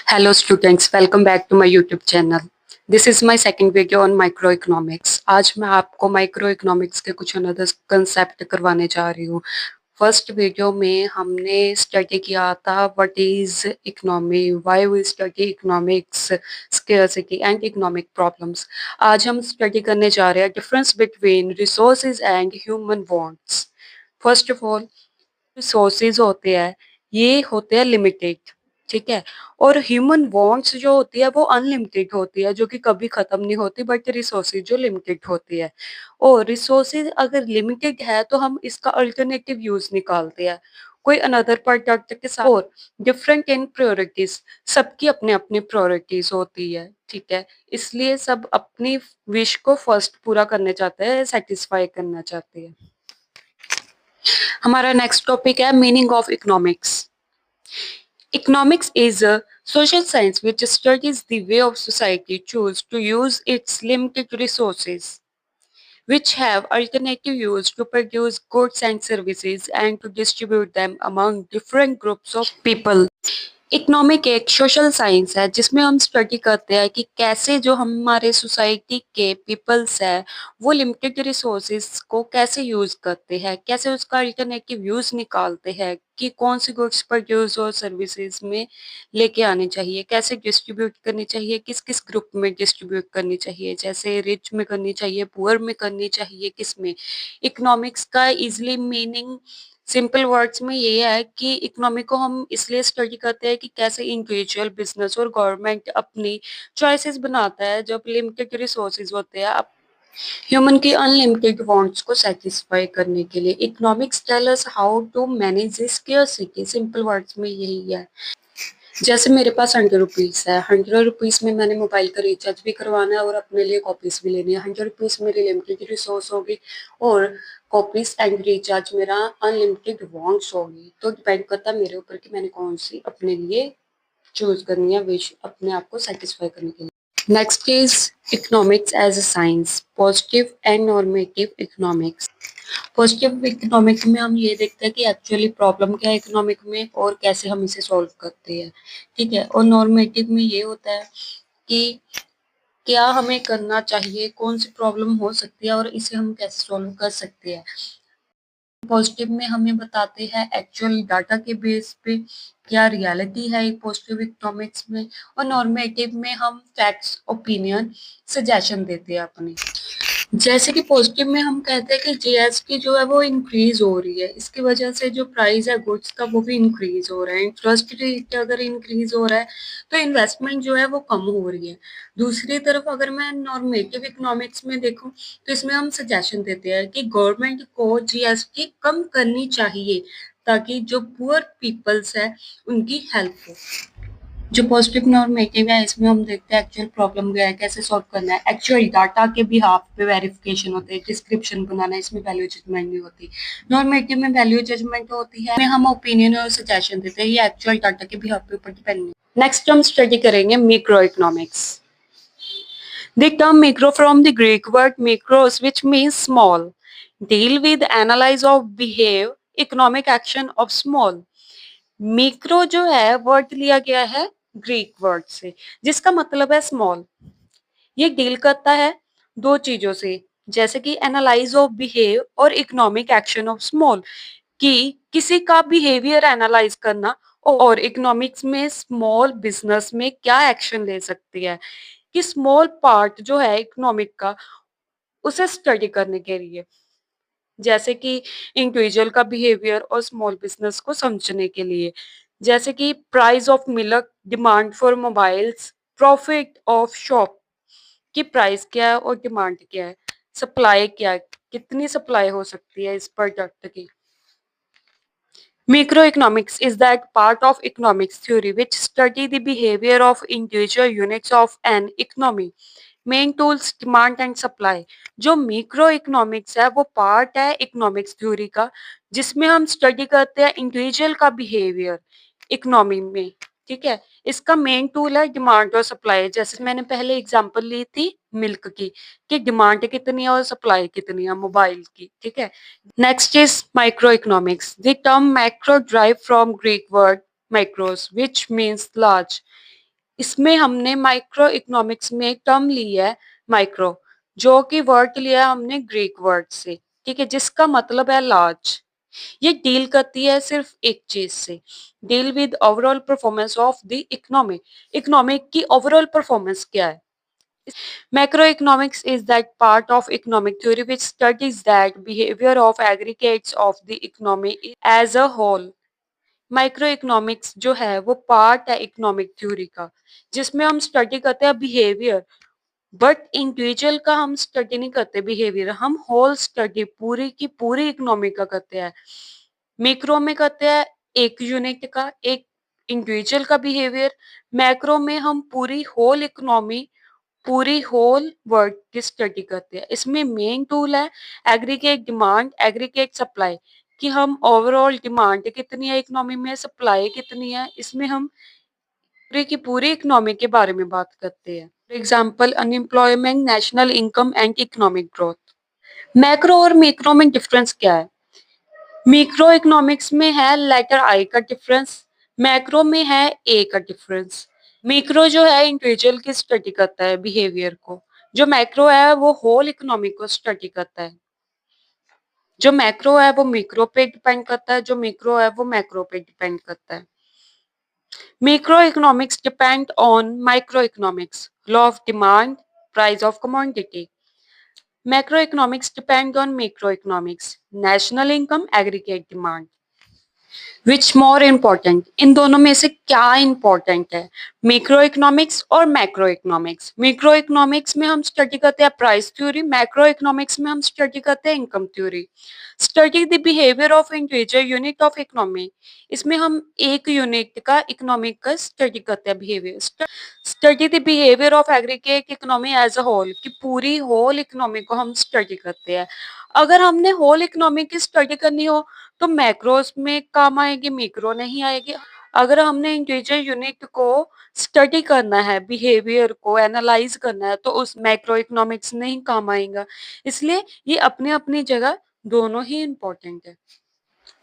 Hello students, welcome back to my YouTube channel. This is my second video on microeconomics. आज मैं आपको microeconomics के कुछ another concept करवाने जा रही हूँ। फर्स्ट वीडियो में हमने स्टडी किया था what is economy, why we study economics, scarcity and economic problems. आज हम स्टडी करने जा रहे हैं difference between resources and human wants. First of all resources होते हैं, ये होते हैं लिमिटेड, ठीक है। और ह्यूमन वांट्स जो होती है वो अनलिमिटेड होती है, जो कि कभी खत्म नहीं होती, बट रिसोर्सेज जो लिमिटेड होती है। और रिसोर्सेज अगर लिमिटेड है तो हम इसका अल्टरनेटिव यूज निकालते हैं कोई अनदर प्रोडक्ट के साथ। और डिफरेंट इन प्रायोरिटीज, सबकी अपने अपनी प्रायोरिटीज होती है, ठीक है। इसलिए सब अपनी विश को फर्स्ट पूरा करने चाहते हैं, सेटिस्फाई करना चाहते हैं। हमारा नेक्स्ट टॉपिक है meaning of economics. Economics is a social science which studies the way of society choose to use its limited resources, which have alternative use to produce goods and services and to distribute them among different groups of people. Economic एक social science है जिसमें हम study करते हैं कि कैसे जो हमारे सोसाइटी के पीपल्स है वो लिमिटेड रिसोर्सेज को कैसे यूज करते हैं, कैसे उसका अल्टरनेटिव यूज निकालते हैं कि कौन सी गुड्स प्रोड्यूस और सर्विसेज में लेके आनी चाहिए, कैसे डिस्ट्रीब्यूट करनी चाहिए, किस किस ग्रुप में डिस्ट्रीब्यूट करनी चाहिए, जैसे रिच में करनी चाहिए, पुअर में करनी चाहिए, किस में। इकोनॉमिक्स का इजली मीनिंग सिंपल वर्ड्स में ये है कि इकोनॉमी को हम इसलिए स्टडी करते हैं कि कैसे इंडिविजुअल, बिजनेस और गवर्नमेंट अपनी चॉइसेस बनाता है जब लिमिटेड रिसोर्सेज होते हैं ह्यूमन की अनलिमिटेड वांट्स को सेटिस्फाई करने के लिए। Economics tell us how to manage this scarcity. Simple words में यही है। जैसे मेरे पास 100 रुपीज़ है, 100 रुपीज़ में मैंने मोबाइल का रिचार्ज भी करवाना है और अपने लिए कॉपीज़ भी लेनी है। 100 रुपीज़ मेरी लिमिटेड रिसोर्स होगी और कॉपीज़ एंड रिचार्ज मेरा अनलिमिटेड वांट्स होगी। तो डिपेंड करता है मेरे ऊपर कि मैंने कौन सी अपने लिए चूज करनी है, विश अपने आप को सेटिस्फाई करने के लिए। Next is economics as a science, positive and normative economics. Positive economics में हम ये देखते हैं कि एक्चुअली प्रॉब्लम क्या है इकोनॉमिक में और कैसे हम इसे सॉल्व करते हैं, ठीक है। और नॉर्मेटिव में ये होता है कि क्या हमें करना चाहिए, कौन सी प्रॉब्लम हो सकती है और इसे हम कैसे सॉल्व कर सकते हैं। पॉजिटिव में हमें बताते हैं एक्चुअल डाटा के बेस पे क्या रियलिटी है पॉजिटिव इकोनॉमिक्स में। और नॉर्मेटिव में हम फैक्ट्स, ओपिनियन, सजेशन देते हैं अपने। जैसे कि पॉजिटिव में हम कहते हैं कि जीएसटी जो है वो इंक्रीज हो रही है, इसकी वजह से जो प्राइस है गुड्स का वो भी इंक्रीज हो रहा है। इंटरेस्ट रेट अगर इंक्रीज हो रहा है तो इन्वेस्टमेंट जो है वो कम हो रही है। दूसरी तरफ अगर मैं नॉर्मेटिव इकोनॉमिक्स में देखूं तो इसमें हम सजेशन देते हैं कि गवर्नमेंट को जीएसटी कम करनी चाहिए ताकि जो पुअर पीपल्स है उनकी हेल्प हो। जो पॉजिटिव नॉर्मेटिव है इसमें हम देखते हैं एक्चुअल प्रॉब्लम क्या है, कैसे सॉल्व करना है। एक्चुअल डाटा के बिहाफ पे वेरिफिकेशन होते हैं, डिस्क्रिप्शन बनाना है, इसमें वैल्यू जजमेंट नहीं होती। नॉर्मेटिव में वैल्यू जजमेंट होती है, में हम ओपिनियन और सजेशन देते हैं, ये एक्चुअल डाटा के बिहाफ पे ऊपर डिपेंड नहीं। नेक्स्ट हम स्टडी करेंगे macro economics. The term macro from the Greek word macros, which means small, deal with analyze of behave economic action of small. Macro जो है वर्ड लिया गया है ग्रीक वर्ड से जिसका मतलब है स्मॉल। ये डील करता है दो चीजों से, जैसे कि एनालाइज ऑफ बिहेव और इकोनॉमिक एक्शन ऑफ स्मॉल, कि किसी का बिहेवियर एनालाइज करना और इकोनॉमिक्स में स्मॉल बिजनेस में क्या एक्शन ले सकती है, कि स्मॉल पार्ट जो है इकोनॉमिक का उसे स्टडी करने के लिए, जैसे कि इंडिविजुअल का बिहेवियर और स्मॉल बिजनेस को समझने के लिए, जैसे कि price of milk, demand for mobiles, profit of shop की प्राइस क्या है और डिमांड क्या है, सप्लाई क्या है, कितनी सप्लाई हो सकती है इस प्रोडक्ट की। Macroeconomics is that part of economics theory which study the behavior of individual units of an economy. Main tools demand and supply. जो मैक्रो इकोनॉमिक्स है वो पार्ट है इकोनॉमिक्स थ्योरी का जिसमें हम स्टडी करते हैं इंडिविजुअल का बिहेवियर इकोनॉमी में, ठीक है। इसका मेन टूल है डिमांड और सप्लाई। जैसे मैंने पहले एग्जांपल ली थी मिल्क की, कि डिमांड कितनी है और सप्लाई कितनी है मोबाइल की, ठीक है। Next is microeconomics. The term macro derived from Greek word micros, which means large. इसमें हमने माइक्रो इकोनॉमिक्स में एक टर्म ली है माइक्रो, जो कि वर्ड लिया है हमने ग्रीक वर्ड से, ठीक है, जिसका मतलब है लार्ज। ये डील करती है सिर्फ एक चीज से, deal with overall performance of the economy. Economic की ओवरऑल परफॉर्मेंस क्या है। Macroeconomics is that part of economic theory which studies that behavior of aggregates of the economy as a whole. Micro economics जो है वो part है economic theory का, जिसमें हम स्टडी करते हैं बिहेवियर, बट इंडिविजुअल का हम स्टडी नहीं करते बिहेवियर, हम होल स्टडी पूरी की पूरी इकोनॉमी का करते हैं। मिक्रो में करते हैं एक यूनिट का, एक इंडिविजुअल का बिहेवियर। मैक्रो में हम पूरी होल इकोनॉमी, पूरी होल वर्ल्ड की स्टडी करते हैं। इसमें मेन टूल है एग्रीगेट डिमांड, एग्रीगेट सप्लाई, कि हम ओवरऑल डिमांड कितनी है इकोनॉमी में, सप्लाई कितनी है, इसमें हम पूरी की पूरी इकोनॉमी के बारे में बात करते हैं। For example unemployment, national income and economic growth. Macro और मिक्रो में डिफरेंस क्या है। मिक्रो इकोनॉमिक्स में है लेटर आई का डिफरेंस, मैक्रो में है ए का डिफरेंस। मिक्रो जो है इंडिविजुअल की स्टडी करता है बिहेवियर को, जो मैक्रो है वो होल इकोनॉमी को स्टडी करता है। जो मैक्रो है वो मिक्रो पे डिपेंड करता है, जो मिक्रो है वो मैक्रो पे डिपेंड करता है। Micro economics depend on micro economics, law of demand, price of commodity. Macro economics depend on micro economics, national income, aggregate demand. Which more important, इन दोनों में से क्या इम्पोर्टेंट है, मैक्रो इकोनॉमिक्स और मैक्रो इकोनॉमिक्स। मैक्रो इकोनॉमिक्स में हम study करते हैं प्राइस थ्योरी, मैक्रो इकोनॉमिक्स में हम स्टडी करते हैं income theory. Study the behaviour of individual unit of economy, इसमें हम एक यूनिट का इकोनॉमिक का स्टडी करते हैं behaviour. Study the behaviour of aggregate economy as a whole, कि पूरी होल इकोनॉमी को हम स्टडी करते हैं। अगर हमने होल इकोनॉमी की स्टडी करनी हो तो मैक्रोस में काम आएगी, मिक्रो नहीं आएगी। अगर हमने इंडिविजुअल यूनिट को स्टडी करना है, बिहेवियर को एनालाइज करना है, तो उस मैक्रो इकोनॉमिक्स नहीं काम आएगा। इसलिए ये अपनी अपनी जगह दोनों ही इम्पोर्टेंट है।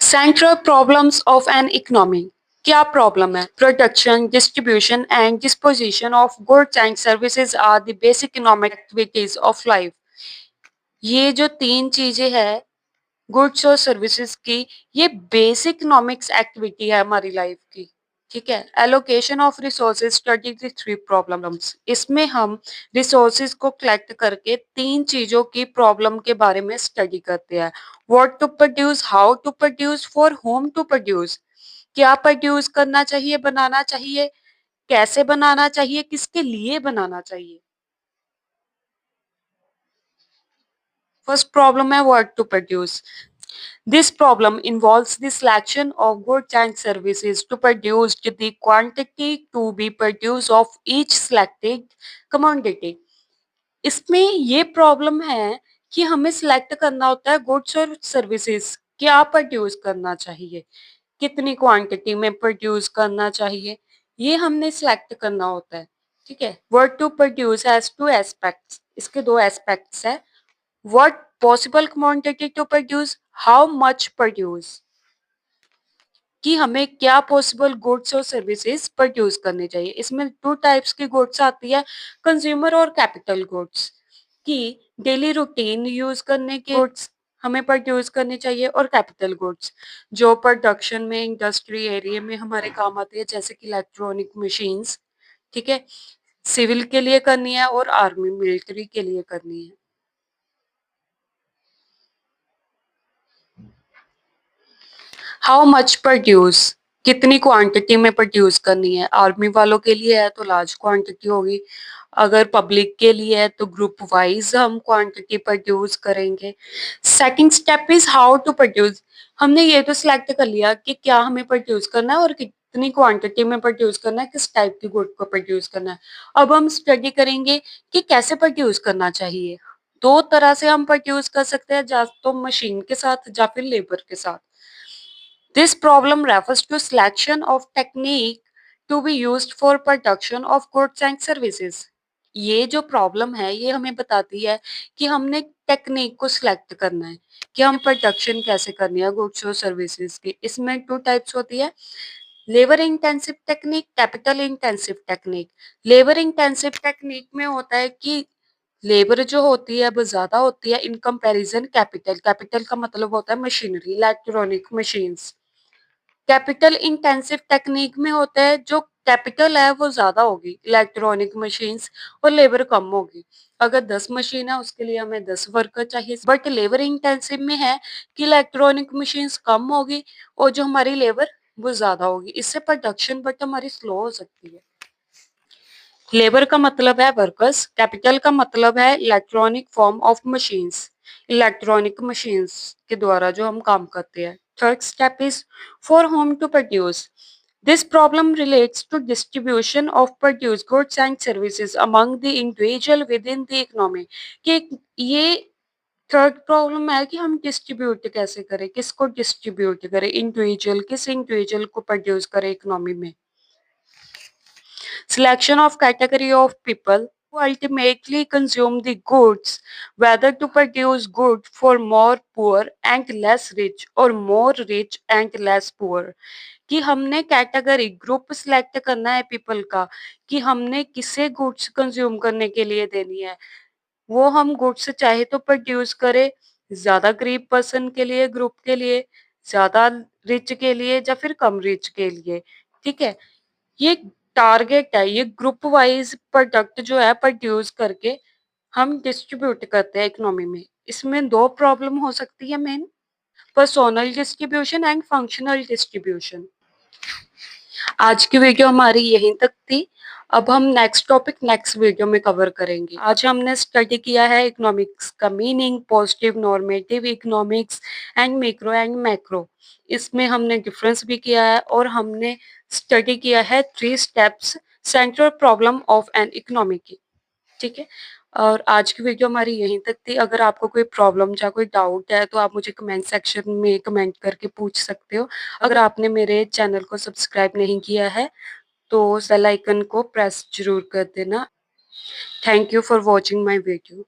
Central problems of an economy, क्या प्रॉब्लम है। Production, distribution and disposition of goods and services are the basic economic activities of life. ये जो तीन चीजें हैं गुड्स और सर्विसेज की, ये बेसिक इकोनॉमिक्स एक्टिविटी है हमारी लाइफ की, ठीक है। Allocation of resources, study the three problems, इसमें हम रिसोर्सेज को कलेक्ट करके तीन चीजों की प्रॉब्लम के बारे में स्टडी करते हैं। What to produce, how to produce, for whom to produce, क्या प्रोड्यूस करना चाहिए, बनाना चाहिए, कैसे बनाना चाहिए, किसके लिए बनाना चाहिए। फर्स्ट प्रॉब्लम है what to produce. This problem involves the selection of goods and services to produce the quantity to be produced of each selected commodity. इसमें ये प्रॉब्लम है कि हमें सिलेक्ट करना होता है गुड्स और सर्विसेज क्या प्रोड्यूस करना चाहिए, कितनी क्वांटिटी में प्रोड्यूस करना चाहिए, ये हमने सिलेक्ट करना होता है, ठीक है। Word to produce has two aspects, इसके दो एस्पेक्ट्स है। What possible quantity to produce, how much produce, कि हमें क्या पॉसिबल गुड्स और सर्विसेज प्रोड्यूस करने चाहिए। इसमें टू टाइप्स की गुड्स आती है, कंज्यूमर और कैपिटल गुड्स, कि डेली रूटीन यूज करने के गुड्स हमें प्रोड्यूस करने चाहिए, और कैपिटल गुड्स जो प्रोडक्शन में इंडस्ट्री एरिया में हमारे काम आती है, जैसे कि इलेक्ट्रॉनिक मशीन्स, ठीक है, सिविल के लिए करनी है और आर्मी मिलिट्री के लिए करनी है। हाउ मच प्रोड्यूस, कितनी क्वांटिटी में प्रोड्यूस करनी है। आर्मी वालों के लिए है तो लार्ज क्वांटिटी होगी, अगर पब्लिक के लिए है तो ग्रुप वाइज हम क्वांटिटी प्रोड्यूस करेंगे। Second step is how to produce, हमने ये तो सिलेक्ट कर लिया कि क्या हमें प्रोड्यूस करना है और कितनी क्वांटिटी में प्रोड्यूस करना है, किस टाइप की गुड को प्रोड्यूस करना है। अब हम स्टडी करेंगे कि कैसे प्रोड्यूस करना चाहिए। दो तरह से हम प्रोड्यूस कर सकते हैं, या तो मशीन के साथ या फिर लेबर के साथ। This problem refers to selection of technique to be used for production of goods and services. ये जो प्रॉब्लम है ये हमें बताती है कि हमने टेक्निक को सिलेक्ट करना है, कि हम प्रोडक्शन कैसे करनी है गुड्स और सर्विसेज की। इसमें टू टाइप्स होती है, labour intensive technique, capital intensive technique. Labour intensive technique में होता है कि लेबर जो होती है वो ज्यादा होती है इन कंपैरिजन कैपिटल। कैपिटल का मतलब होता है machinery, electronic machines. Capital intensive technique में होता है जो कैपिटल है वो ज्यादा होगी, इलेक्ट्रॉनिक मशीन्स, और लेबर कम होगी। अगर 10 मशीन है उसके लिए हमें 10 वर्कर चाहिए, बट लेबर इंटेंसिव में है कि इलेक्ट्रॉनिक मशीन्स कम होगी और जो हमारी लेबर वो ज्यादा होगी। इससे प्रोडक्शन बट हमारी स्लो हो सकती है। लेबर का मतलब है वर्कर्स, कैपिटल का मतलब है electronic form of machines, electronic machines के द्वारा जो हम काम करते हैं। Third step is for whom to produce. This problem relates to distribution of produce goods and services among the individual within the economy. कि ये थर्ड प्रॉब्लम है कि हम डिस्ट्रीब्यूट कैसे करें, किसको डिस्ट्रीब्यूट करें, इंडिविजुअल किस इंडिविजुअल को प्रोड्यूस करें इकोनॉमी में। Selection of category of people who ultimately consume the goods, whether to produce good for more poor and less rich or more rich and less poor। कि हमने category group select करना है people का कि हमने किसे goods consume करने के लिए देनी है। वो हम गुड्स चाहे तो प्रोड्यूस करें ज्यादा गरीब पर्सन के लिए, ग्रुप के लिए, ज्यादा रिच के लिए, या फिर कम रिच के लिए। ठीक है, ये टारगेट है, ये ग्रुप वाइज प्रोडक्ट जो है प्रोड्यूस करके हम डिस्ट्रीब्यूट करते हैं इकोनॉमी में। इसमें दो प्रॉब्लम हो सकती है main, personnel distribution and functional distribution. आज की वीडियो हमारी यहीं तक थी। अब हम नेक्स्ट टॉपिक नेक्स्ट वीडियो में कवर करेंगे। आज हमने स्टडी किया है इकोनॉमिक्स का meaning, positive normative economics and macro and macro. इसमें हमने डिफरेंस भी किया है और हमने स्टडी किया है 3 steps central problem of an economy की। ठीक है, और आज की वीडियो हमारी यहीं तक थी। अगर आपको कोई प्रॉब्लम या कोई डाउट है तो आप मुझे कमेंट सेक्शन में कमेंट करके पूछ सकते हो। अगर आपने मेरे चैनल को सब्सक्राइब नहीं किया है तो बेल आइकन को प्रेस जरूर कर देना। Thank you for watching my video.